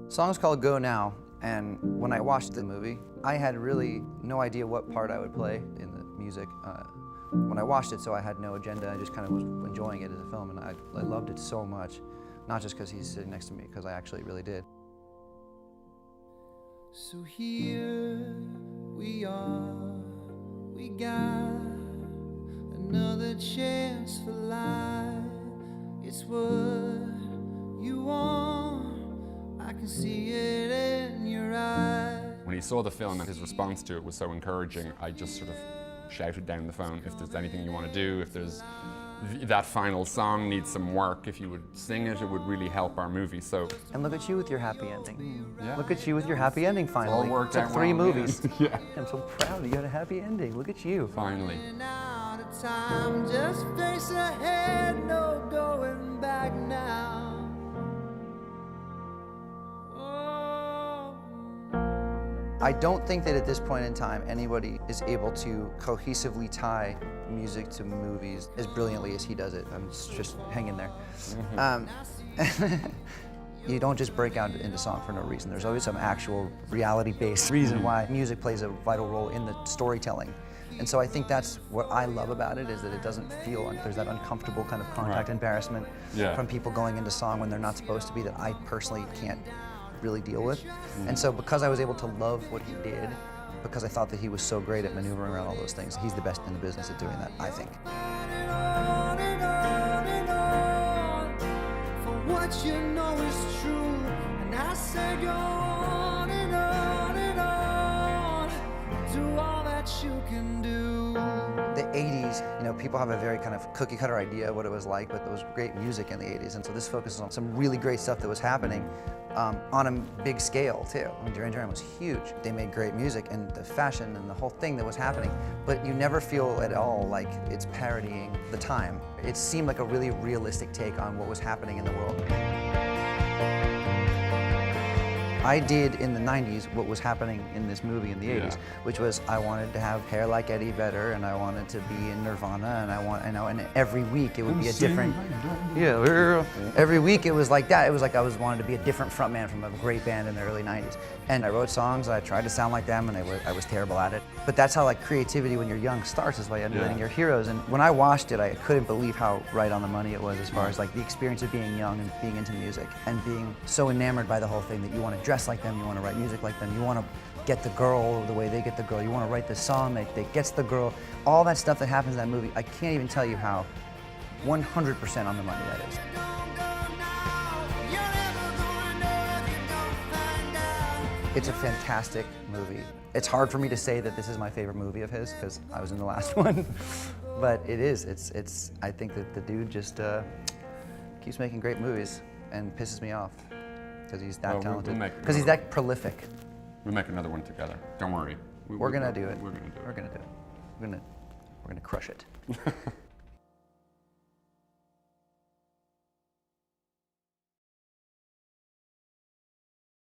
song's called Go Now, and when I watched the movie, I had really no idea what part I would play in the music. When I watched it, so I had no agenda, I just kind of was enjoying it as a film, and I loved it so much. Not just because he's sitting next to me, because I actually really did. So here we are, we got another chance for life. It's what you want, I can see it in your eyes. When he saw the film and his response to it was so encouraging, I just sort of shouted down the phone, if there's anything you want to do, if there's that final song needs some work, if you would sing it, it would really help our movie. So. And look at you with your happy ending. Yeah. Look at you with your happy ending finally. It's all worked out 3 well, movies. Yeah. I'm so proud you had a happy ending. Look at you. Finally. Out of time, just face ahead, no going back now. I don't think that at this point in time anybody is able to cohesively tie music to movies as brilliantly as he does it. I'm just hanging there. You don't just break out into song for no reason. There's always some actual reality-based reason why music plays a vital role in the storytelling. And so I think that's what I love about it, is that it doesn't feel like there's that uncomfortable kind of contact embarrassment from people going into song when they're not supposed to be, that I personally can't really deal with. And so because I was able to love what he did, because I thought that he was so great at maneuvering around all those things, he's the best in the business at doing that, I think. For what you know is true, and I said go on and on and on, do all that you can do. The 80s, you know, people have a very kind of cookie cutter idea of what it was like, but there was great music in the 80s, and so this focuses on some really great stuff that was happening on a big scale too. I mean, Duran Duran was huge. They made great music, and the fashion and the whole thing that was happening, but you never feel at all like it's parodying the time. It seemed like a really realistic take on what was happening in the world. I did in the 90s what was happening in this movie in the 80s, which was I wanted to have hair like Eddie Vedder, and I wanted to be in Nirvana, and and every week it would be a different, every week it was like that. It was like I wanted to be a different frontman from a great band in the early 90s. And I wrote songs, I tried to sound like them, and I was terrible at it. But that's how like creativity when you're young starts, is by emulating your heroes. And when I watched it, I couldn't believe how right on the money it was as far as like the experience of being young and being into music and being so enamored by the whole thing that you want to dress like them, you want to write music like them, you want to get the girl the way they get the girl, you want to write the song that gets the girl. All that stuff that happens in that movie, I can't even tell you how 100% on the money that is. It's a fantastic movie. It's hard for me to say that this is my favorite movie of his, because I was in the last one, but it is. It's. I think that the dude just keeps making great movies and pisses me off because he's that talented. Because he's that prolific. We'll make another one together. Don't worry. We're gonna do it. We're gonna do it. We're gonna do it. We're gonna crush it.